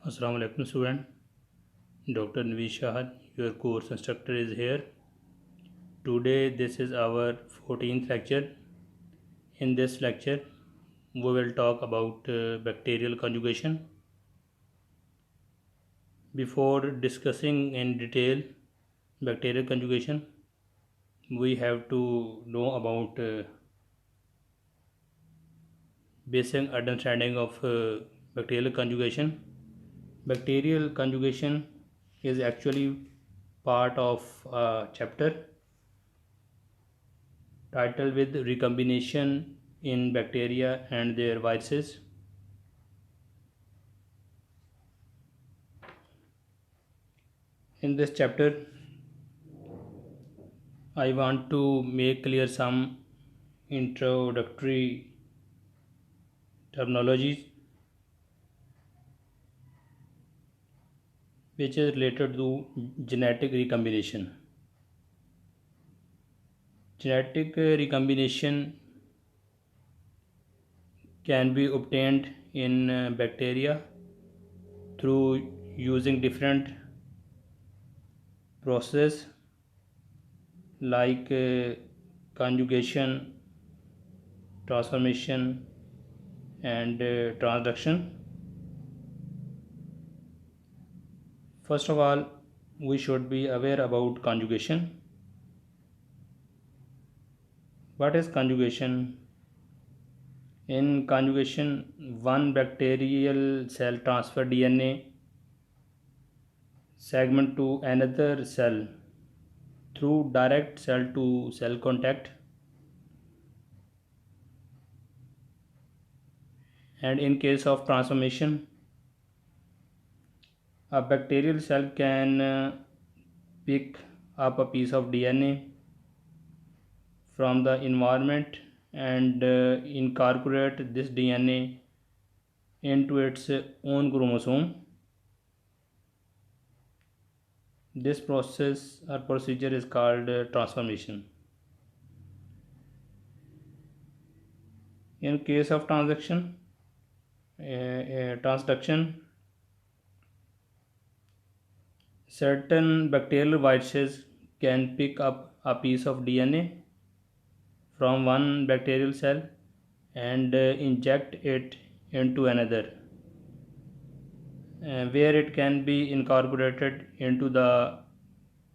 Assalamu alaikum student. Dr. Naveed Shahad, your course instructor is here. Today this is our 14th lecture. In this lecture we will talk about bacterial conjugation. Before discussing in detail bacterial conjugation, we have to know about basic understanding of bacterial conjugation. Bacterial conjugation is actually part of a chapter titled with recombination in bacteria and their viruses. In this chapter, I want to make clear some introductory terminologies which is related to genetic recombination. Genetic recombination can be obtained in bacteria through using different process like conjugation, transformation and transduction. First of all, we should be aware about conjugation. What is conjugation? In conjugation, one bacterial cell transfer DNA segment to another cell through direct cell to cell contact, and in case of transformation, a bacterial cell can pick up a piece of DNA from the environment and incorporate this DNA into its own chromosome. This process or procedure is called transformation. In case of transduction, certain bacterial viruses can pick up a piece of DNA from one bacterial cell and inject it into another, where it can be incorporated into the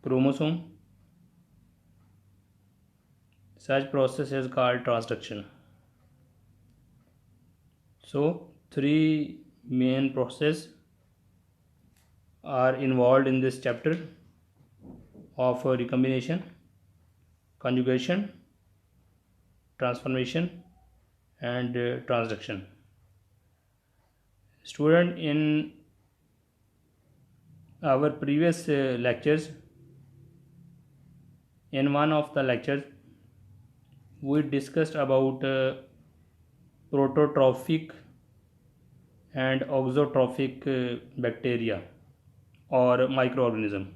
chromosome. Such process is called transduction. So, three main processes are involved in this chapter of recombination, conjugation, transformation and transduction. Student, in our previous lectures, in one of the lectures we discussed about prototrophic and auxotrophic bacteria or microorganism.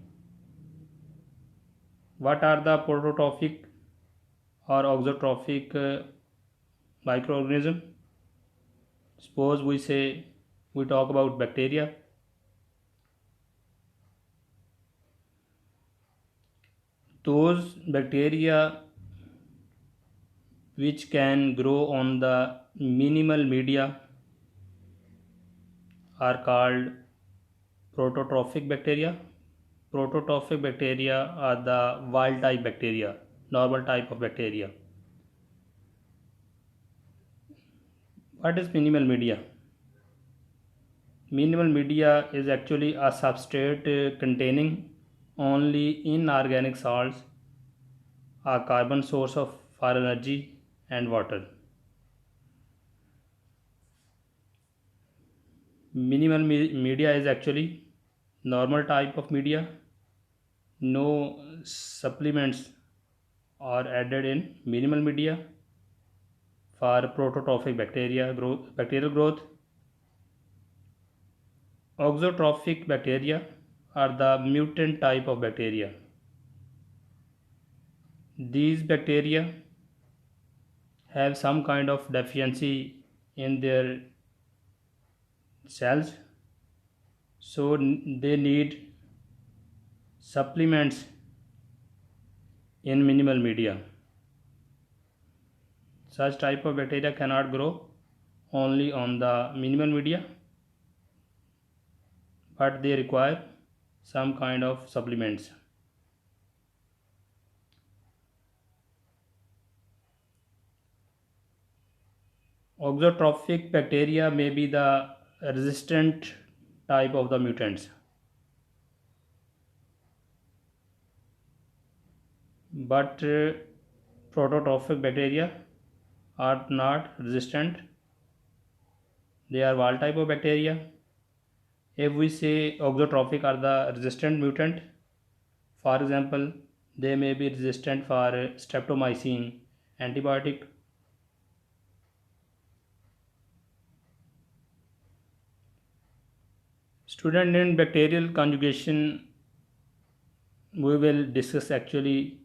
What are the prototrophic or auxotrophic microorganism? Suppose we talk about bacteria. Those bacteria which can grow on the minimal media are called prototrophic bacteria. Prototrophic bacteria are the wild type bacteria, normal type of bacteria. What is minimal media? Minimal media is actually a substrate containing only inorganic salts, a carbon source for energy and water. Minimal media is actually normal type of media. No supplements are added in minimal media for prototrophic bacterial growth. Auxotrophic bacteria are the mutant type of bacteria. These bacteria have some kind of deficiency in their cells So they need supplements in minimal media. Such type of bacteria cannot grow only on the minimal media, but they require some kind of supplements. Auxotrophic bacteria may be the resistant type of the mutants, but prototrophic bacteria are not resistant. They are wild type of bacteria. If we say auxotrophic are the resistant mutant, for example, they may be resistant for streptomycin antibiotic. Student, in bacterial conjugation, we will discuss actually,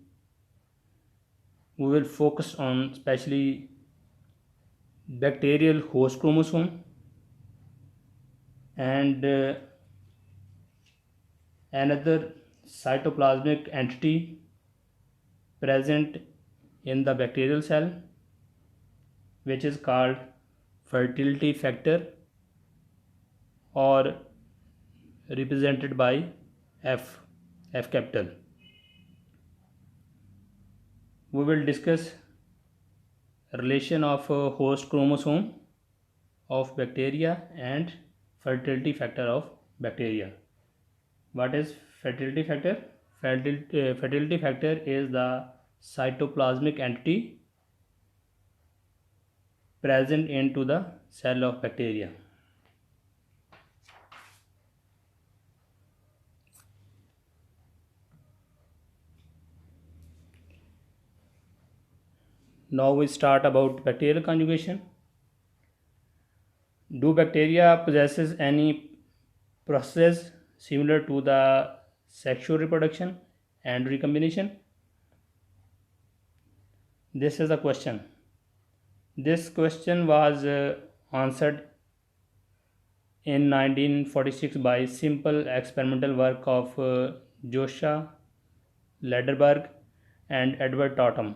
we will focus on especially bacterial host chromosome and another cytoplasmic entity present in the bacterial cell, which is called fertility factor, or represented by F capital. We will discuss relation of host chromosome of bacteria and fertility factor of bacteria. What is fertility factor? Fertility factor is the cytoplasmic entity present into the cell of bacteria. Now we start about bacterial conjugation. Do bacteria possesses any process similar to the sexual reproduction and recombination? This is a question. This question was answered in 1946 by simple experimental work of Joshua Lederberg and Edward Totham,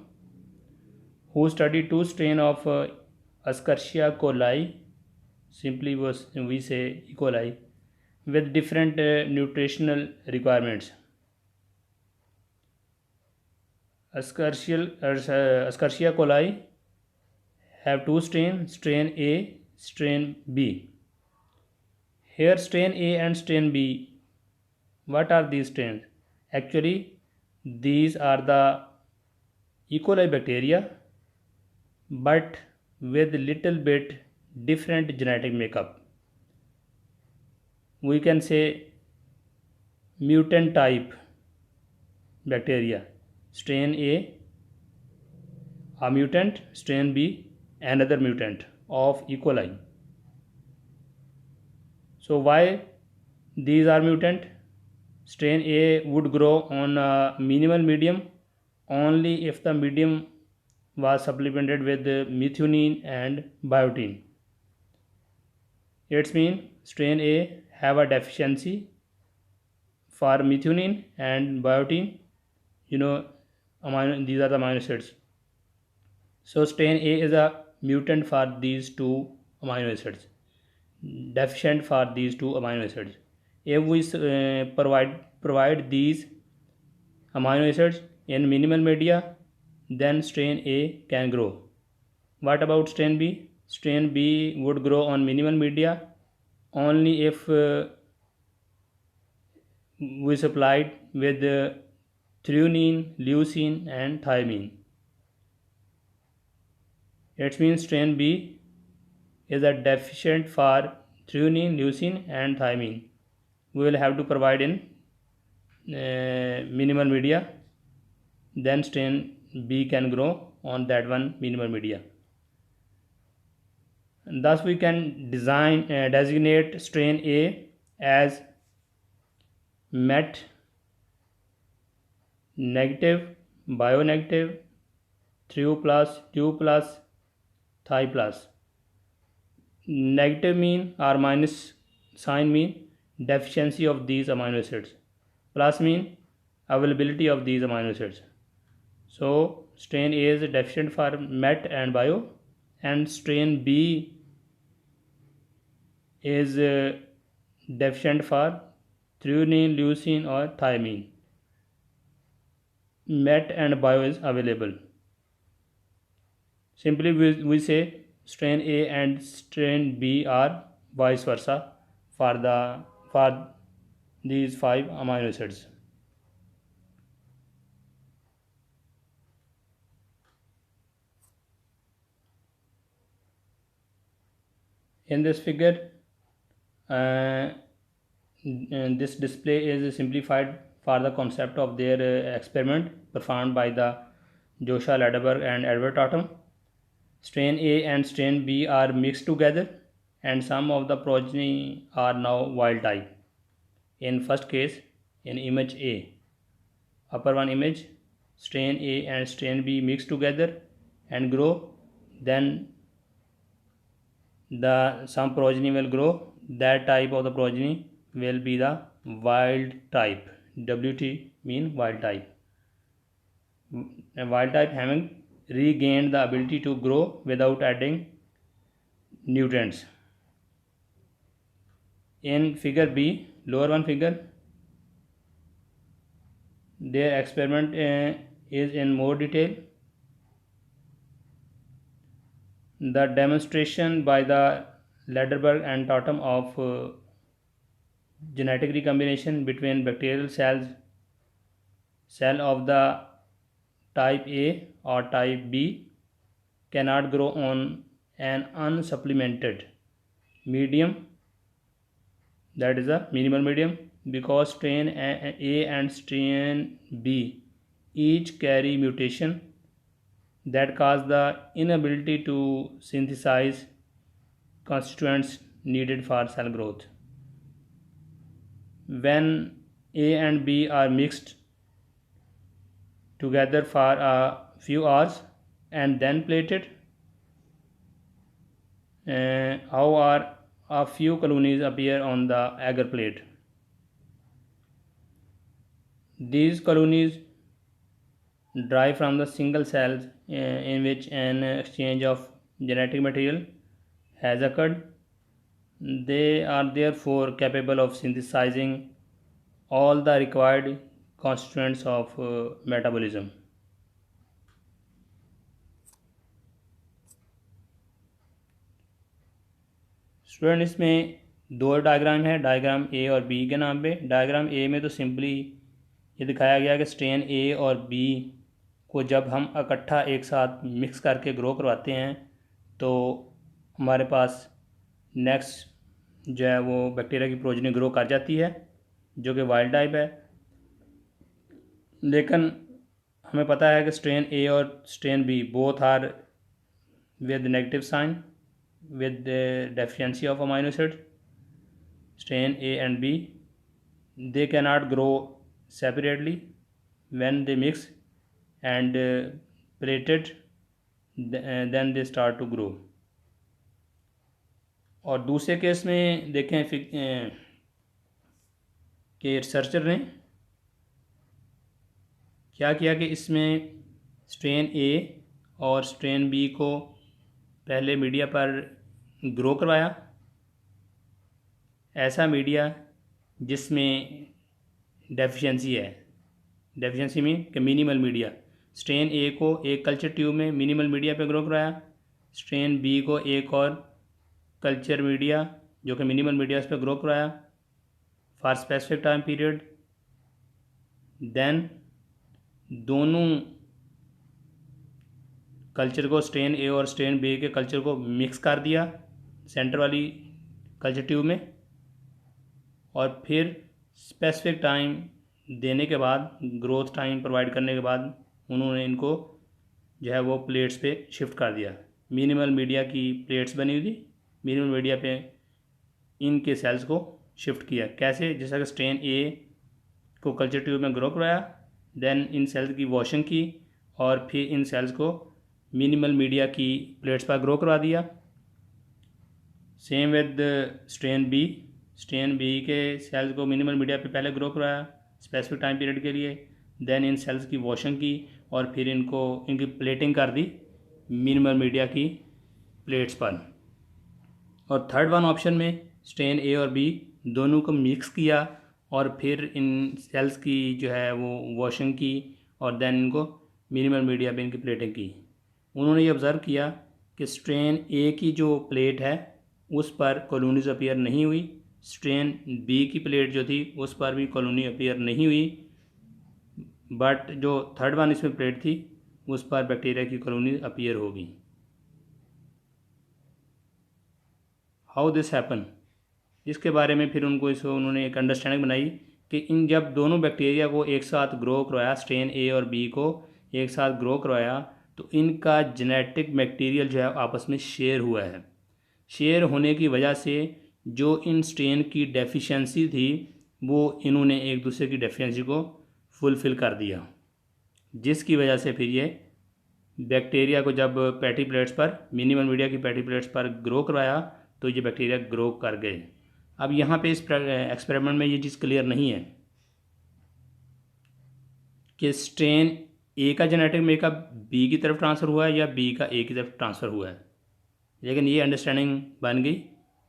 who studied two strains of Escherichia coli, simply we say E. coli, with different nutritional requirements. Escherichia coli have two strains, strain A, strain B. Here strain A and strain B, what are these strains? Actually, these are the E. coli bacteria, but with little bit different genetic makeup. We can say mutant type bacteria. Strain a mutant, strain B, another mutant of E. coli. So why these are mutant? Strain A would grow on a minimal medium only if the medium was supplemented with methionine and biotin. It means strain A have a deficiency for methionine and biotin. These are the amino acids. So strain A is a mutant for these two amino acids, deficient for these two amino acids. If we provide these amino acids in minimal media, then strain A can grow. What about strain B? Strain B would grow on minimal media only if we supplied with threonine, leucine and thymine. It means strain B is a deficient for threonine, leucine and thymine. We will have to provide in minimal media, then strain B can grow on that one minimal media. And thus we can designate strain A as MET negative, bionegative, Threw plus, Q plus, Thi plus. Negative mean or minus sign mean deficiency of these amino acids. Plus mean availability of these amino acids. So strain A is deficient for MET and bio, and strain B is deficient for threonine, leucine or thiamine. MET and bio is available. Simply we say strain A and strain B are vice versa for these 5 amino acids. In this figure, this display is simplified for the concept of their experiment performed by the Joshua Lederberg and Edward Totham. Strain A and strain B are mixed together, and some of the progeny are now wild type. In first case, in image A, upper one image, strain A and strain B mix together and grow, then some progeny will grow. That type of the progeny will be the wild type. WT mean wild type. A wild type having regained the ability to grow without adding nutrients. In figure B, lower one figure, their experiment is in more detail. The demonstration by the Lederberg and Totham of genetic recombination between bacterial cell of the type A or type B cannot grow on an unsupplemented medium, that is a minimal medium, because strain A and strain B each carry mutation that cause the inability to synthesize constituents needed for cell growth. When A and B are mixed together for a few hours and then plated, how a few colonies appear on the agar plate. These colonies derive from the single cells in which an exchange of genetic material has occurred. They are therefore capable of synthesizing all the required constituents of metabolism. Student इसमें दो diagram है, diagram A और B के नाम पे। Diagram A में तो simply ये दिखाया गया कि स्ट्रेन ए और बी को जब हम इकट्ठा एक साथ मिक्स करके ग्रो करवाते हैं तो हमारे पास नेक्स्ट जो है वो बैक्टीरिया की प्रोजनी ग्रो कर जाती है, जो कि वाइल्ड टाइप है। लेकिन हमें पता है कि स्ट्रेन ए और strain B both are with negative sign with the deficiency of amino acid. Strain A and B, they cannot grow separately. When they mix and plated, then they start to grow. और दूसरे case में देखें कि researcher ने क्या किया कि इसमें स्ट्रेन ए और स्ट्रेन बी को पहले मीडिया पर ग्रो करवाया, ऐसा मीडिया जिसमें डेफिशिएंसी है। डेफिशिएंसी मीन कि मिनिमल मीडिया। स्ट्रेन ए को एक कल्चर ट्यूब में मिनिमल मीडिया पे ग्रो कराया, स्ट्रेन बी को एक और कल्चर मीडिया जो कि मिनिमल मीडिया पे ग्रो कराया for specific time period. Then दोनों कल्चर को, स्ट्रेन ए और स्ट्रेन बी के कल्चर को मिक्स कर दिया सेंटर वाली कल्चर ट्यूब में, और फिर स्पेसिफिक टाइम देने के बाद, ग्रोथ टाइम प्रोवाइड करने के बाद उन्होंने इनको जो है वो प्लेट्स पे शिफ्ट कर दिया। मिनिमल मीडिया की प्लेट्स बनी हुई थी, मिनिमल मीडिया पे इनके सेल्स को शिफ्ट किया। कैसे? जैसा कि स्ट्रेन ए को कल्चर ट्यूब में ग्रो कराया, देन इन सेल्स की वॉशिंग की और फिर इन सेल्स को मिनिमल मीडिया की प्लेट्स पर ग्रो करवा दिया। Same with strain B. Strain B के सेल्स को मिनिमल मीडिया पे पहले ग्रो करवाया स्पेसिफिक टाइम पीरियड के लिए, देन इन सेल्स की वॉशिंग की और फिर इनकी प्लेटिंग कर दी मिनिमल मीडिया की प्लेट्स पर। और थर्ड वन ऑप्शन में स्ट्रेन ए और बी दोनों को मिक्स किया और फिर इन सेल्स की जो है वो वॉशिंग की और देन इनको मिनिमल मीडिया पे इनकी प्लेटिंग की। उन्होंने ये ऑब्ज़र्व किया कि स्ट्रेन ए की जो प्लेट है उस पर कॉलोनीज अपीयर नहीं हुई, स्ट्रेन बी की प्लेट जो थी उस पर भी कॉलोनी अपीयर नहीं हुई, बट जो थर्ड वन इसमें प्लेट थी उस पर बैक्टीरिया की कॉलोनी अपीयर होगी। हाउ दिस हैपन, इसके बारे में फिर उन्होंने एक अंडरस्टैंडिंग बनाई कि इन जब दोनों बैक्टीरिया को एक साथ ग्रो करवाया, स्ट्रेन ए और बी को एक साथ ग्रो करवाया, तो इनका जेनेटिक मटेरियल जो है आपस में शेयर हुआ है। शेयर होने की वजह से जो इन स्ट्रेन की डेफिशिएंसी थी वो इन्होंने एक दूसरे की डेफिशिएंसी को फुलफ़िल कर दिया, जिसकी वजह से फिर ये बैक्टीरिया को जब पैटी प्लेट्स पर मिनिमल मीडिया की पैटी प्लेट्स पर ग्रो करवाया तो ये बैक्टीरिया ग्रो कर गए। अब यहाँ पे इस एक्सपेरिमेंट में ये चीज़ क्लियर नहीं है कि स्ट्रेन ए का जेनेटिक मेकअप बी की तरफ ट्रांसफ़र हुआ है या बी का ए की तरफ ट्रांसफ़र हुआ है, लेकिन ये अंडरस्टैंडिंग बन गई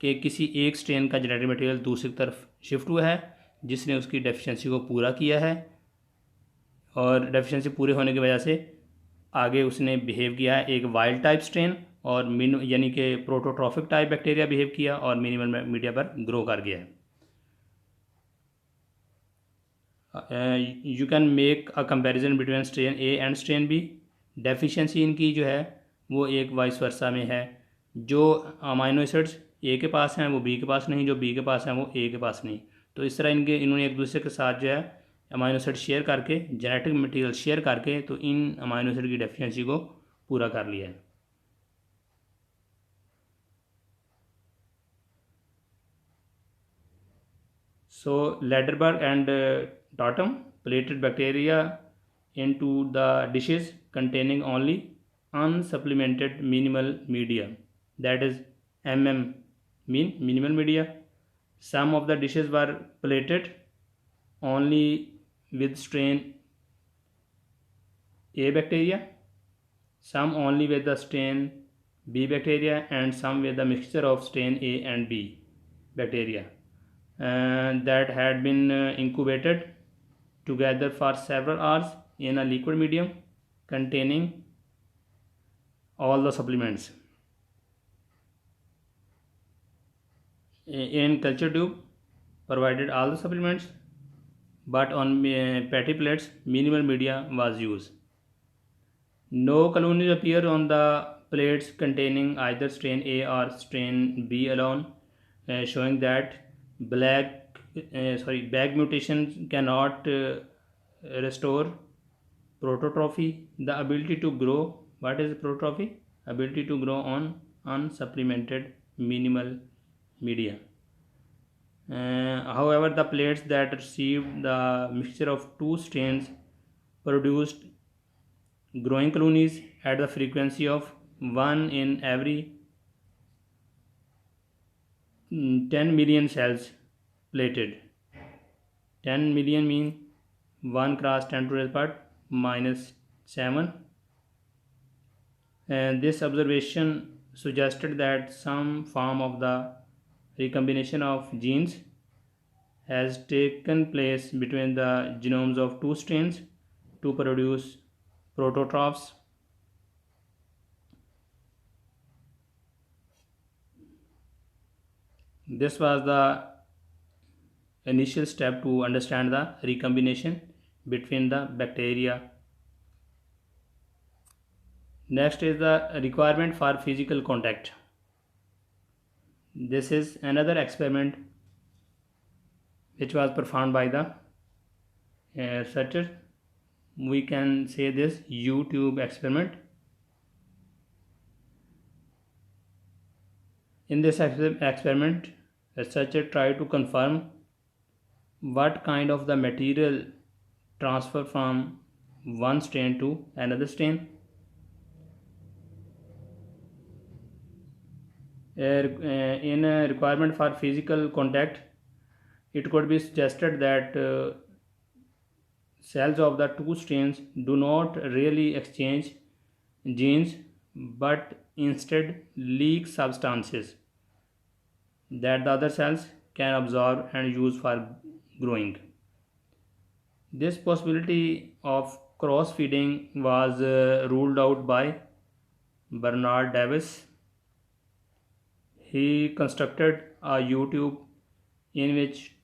कि किसी एक स्ट्रेन का जेनेटिक मटेरियल दूसरी तरफ शिफ्ट हुआ है जिसने उसकी डेफिशिएंसी को पूरा किया है और डेफिशिएंसी पूरे होने की वजह से आगे उसने बिहेव किया है एक वाइल्ड टाइप स्ट्रेन और यानी कि प्रोटोट्रॉफिक टाइप बैक्टीरिया बिहेव किया और मिनिमल मीडिया पर ग्रो कर गया है। You can make a comparison between strain A and strain B. Deficiency इनकी जो है वो एक वाइस वर्सा में है, जो अमाइनो एसिड्स ए के पास हैं वो बी के पास नहीं, जो बी के पास हैं वो ए के पास नहीं। तो इस तरह इन्होंने एक दूसरे के साथ जो है अमाइनो एसिड शेयर करके जेनेटिक मटेरियल शेयर करके तो इन अमाइनो एसिड की डेफिशिएंसी को पूरा कर लिया है। So Lederberg and Totem plated bacteria into the dishes containing only unsupplemented minimal media, that is mean minimal media. Some of the dishes were plated only with strain A bacteria, some only with the strain B bacteria, and some with the mixture of strain A and B bacteria that had been incubated together for several hours in a liquid medium containing all the supplements. In culture tube provided all the supplements, but on patty plates minimal media was used. No colonies appear on the plates containing either strain A or strain B alone, showing that bag mutation cannot restore prototrophy, the ability to grow. What is prototrophy? Ability to grow on unsupplemented minimal media. However, the plates that received the mixture of two strains produced growing colonies at the frequency of 1 in every 10 million cells plated. 10 million mean 1 cross 10 to the power minus 7. And this observation suggested that some form of the recombination of genes has taken place between the genomes of two strains to produce prototrophs. This was the initial step to understand the recombination between the bacteria. Next is the requirement for physical contact. This is another experiment which was performed by the researcher. We can say this U-tube experiment. In this experiment, researcher tried to confirm what kind of the material transfer from one strain to another strain. In a requirement for physical contact, It could be suggested that cells of the two strains do not really exchange genes but instead leak substances that the other cells can absorb and use for growing. This possibility of cross feeding was ruled out by Bernard Davis. He constructed a U-tube in which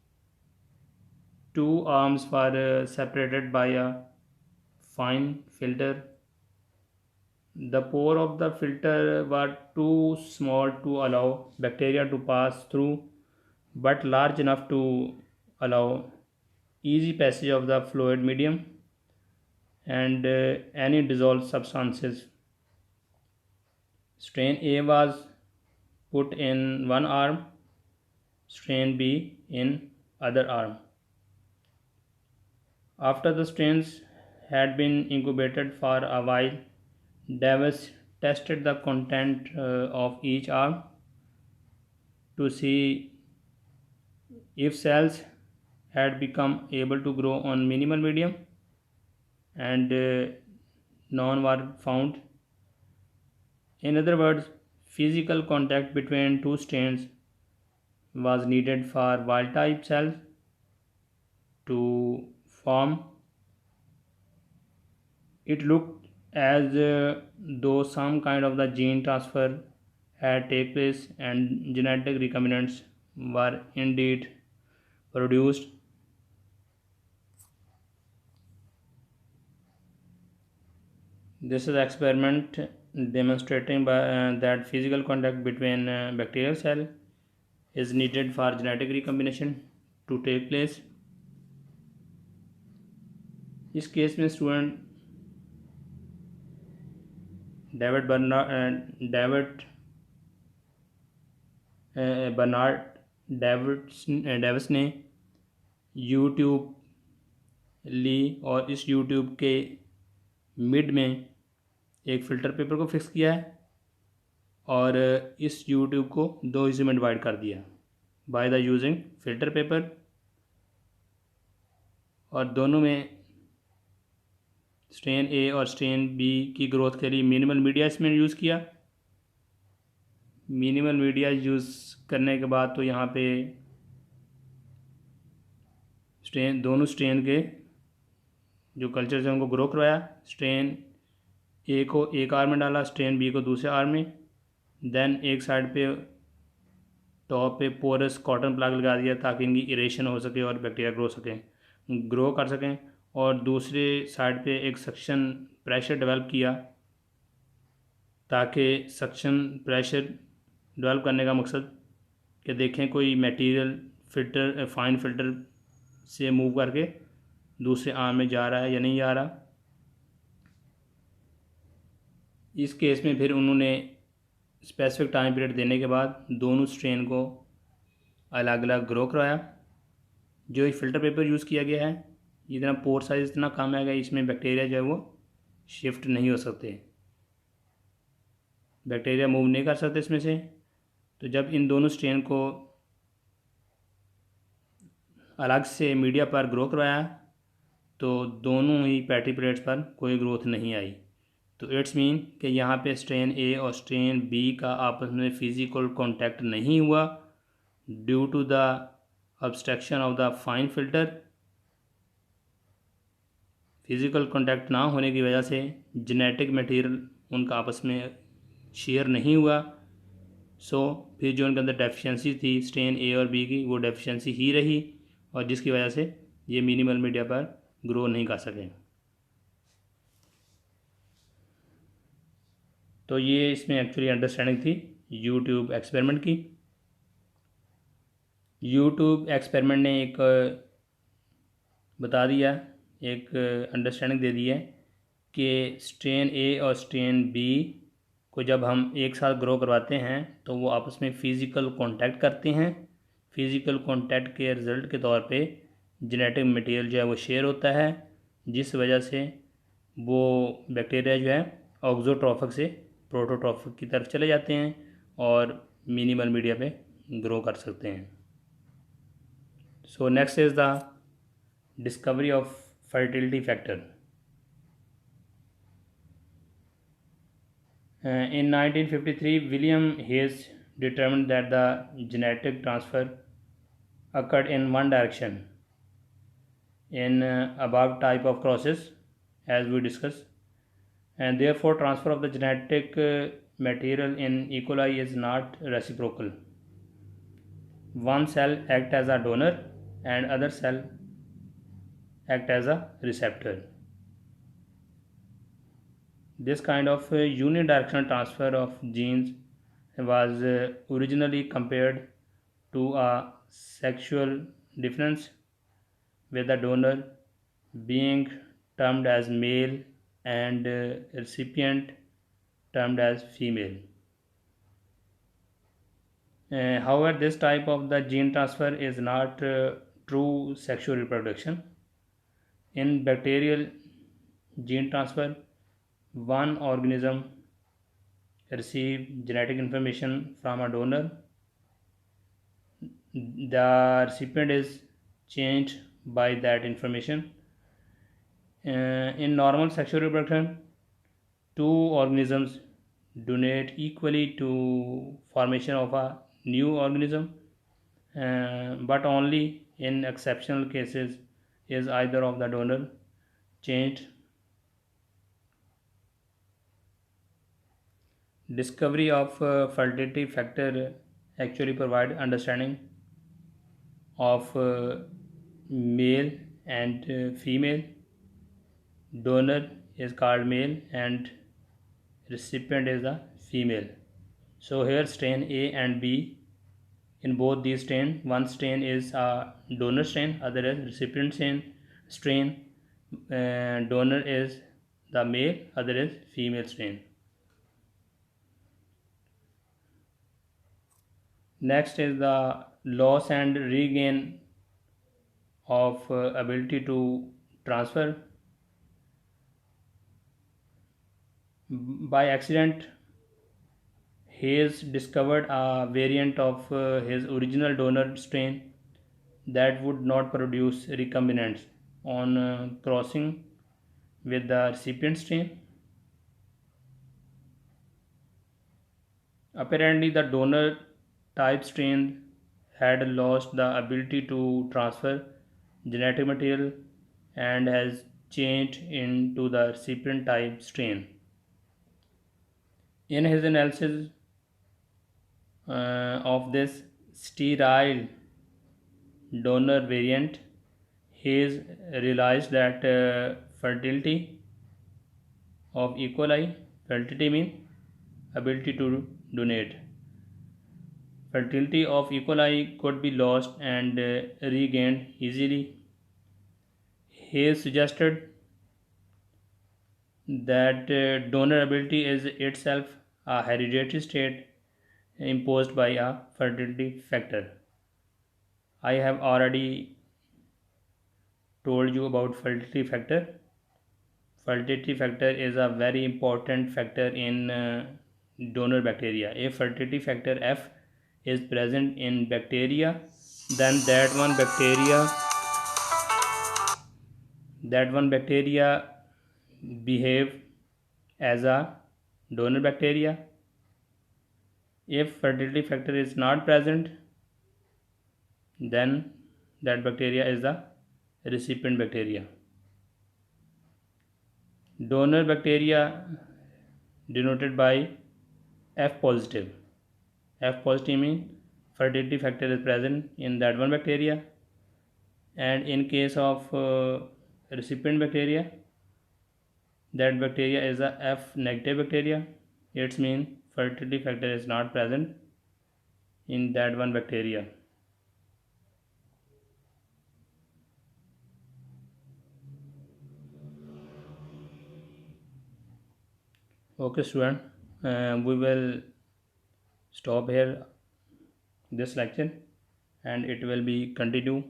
two arms were separated by a fine filter. The pore of the filter were too small to allow bacteria to pass through, but large enough to allow easy passage of the fluid medium and any dissolved substances. Strain A was put in one arm, strain B in other arm. After the strains had been incubated for a while, Davis tested the content of each arm to see if cells had become able to grow on minimal medium, and none were found. In other words, physical contact between two strains was needed for wild type cells to form. It looked as though some kind of the gene transfer had taken place and genetic recombinants were indeed produced. This is experiment demonstrating that physical contact between bacterial cell is needed for genetic recombination to take place. इस case में student Bernard Davis ने YouTube ली और इस YouTube के mid में एक filter paper को fix किया है और इस यूट्यूब को दो हिस्से में डिवाइड कर दिया by the using filter paper, और दोनों में स्ट्रेन ए और स्ट्रेन बी की ग्रोथ के लिए मिनिमल मीडिया इसमें यूज़ किया। मिनिमल मीडिया यूज़ करने के बाद तो यहाँ पे दोनों स्ट्रेन के जो कल्चर से उनको ग्रो करवाया। स्ट्रेन ए को एक आर्म में डाला, स्ट्रेन बी को दूसरे आर्म में, देन एक साइड पे टॉप पे पोरस कॉटन प्लाग लगा दिया ताकि इनकी इरेशन हो सके और बैक्टीरिया ग्रो कर सकें, और दूसरे साइड पे एक सक्शन प्रेशर डेवलप किया ताकि सक्शन प्रेशर डेवलप करने का मकसद कि देखें कोई मटेरियल फिल्टर फाइन फिल्टर से मूव करके दूसरे आर्म में जा रहा है या नहीं जा रहा। इस केस में फिर उन्होंने स्पेसिफिक टाइम पीरियड देने के बाद दोनों स्ट्रेन को अलग अलग ग्रो करवाया। जो फ़िल्टर पेपर यूज़ किया गया है, इतना पोर साइज इतना कम है कि इसमें बैक्टीरिया जो है वो शिफ्ट नहीं हो सकते, बैक्टीरिया मूव नहीं कर सकते इसमें से। तो जब इन दोनों स्ट्रेन को अलग से मीडिया पर ग्रो करवाया तो दोनों ही पैटी प्लेट्स पर कोई ग्रोथ नहीं आई। तो इट्स मीन कि यहाँ पे स्ट्रेन ए और स्ट्रेन बी का आपस में फिजिकल कांटेक्ट नहीं हुआ due to the obstruction of the fine filter. Physical contact ना होने की वजह से जेनेटिक मटेरियल उनका आपस में शेयर नहीं हुआ। सो फिर जो उनके अंदर डेफिशिएंसी थी स्ट्रेन ए और बी की, वो डेफिशिएंसी ही रही और जिसकी वजह से ये मिनिमल मीडिया पर ग्रो नहीं कर सके। तो ये इसमें एक्चुअली अंडरस्टैंडिंग थी यूट्यूब एक्सपेरिमेंट की। यूट्यूब एक्सपेरिमेंट ने एक बता दिया, एक अंडरस्टैंडिंग दे दी है कि स्ट्रेन ए और स्ट्रेन बी को जब हम एक साथ ग्रो करवाते हैं तो वो आपस में फ़िज़िकल कांटेक्ट करते हैं। फ़िज़िकल कांटेक्ट के रिज़ल्ट के तौर पे जेनेटिक मटेरियल जो है वो शेयर होता है, जिस वजह से वो बैक्टीरिया जो है ऑक्सोट्रॉफिक से प्रोटोट्रॉफिक की तरफ चले जाते हैं और मिनिमल मीडिया पे ग्रो कर सकते हैं। So next is the discovery of fertility factor. In 1953, William Hayes determined that the genetic transfer occurred in one direction in above type of crosses, as we discussed, and therefore transfer of the genetic material in E. coli is not reciprocal. One cell act as a donor and other cell act as a receptor. This kind of unidirectional transfer of genes was originally compared to a sexual difference, with the donor being termed as male and recipient termed as female. However, this type of the gene transfer is not true sexual reproduction. In bacterial gene transfer, one organism receives genetic information from a donor. The recipient is changed by that information. In normal sexual reproduction, two organisms donate equally to formation of a new organism, but only in exceptional cases is either of the donor changed. Discovery of fertility factor actually provide understanding of male and female. Donor is called male and recipient is the female. So here strain A and B, in both these strain, one strain is a donor strain, other is recipient strain. Donor is the male, other is female strain. Next is the loss and regain of ability to transfer. By accident, Hayes discovered a variant of his original donor strain that would not produce recombinants on crossing with the recipient strain. Apparently, the donor type strain had lost the ability to transfer genetic material and has changed into the recipient type strain. In his analysis of this sterile donor variant, he realized that fertility of E. coli, fertility means ability to donate. Fertility of E. coli could be lost and regained easily. He suggested that donor ability is itself a hereditary state imposed by a fertility factor. I have already told you about fertility factor. Fertility factor is a very important factor in donor bacteria. If fertility factor F is present in bacteria, then that one bacteria behave as a donor bacteria. If fertility factor is not present, then that bacteria is the recipient bacteria. Donor bacteria denoted by F positive. F positive means fertility factor is present in that one bacteria, and in case of recipient bacteria, that bacteria is a F negative bacteria. It means fertility factor is not present in that one bacteria. Okay student, we will stop here this lecture and it will be continue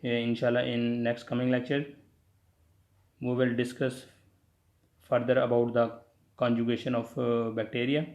inshallah in next coming lecture. We will discuss further about the conjugation of bacteria.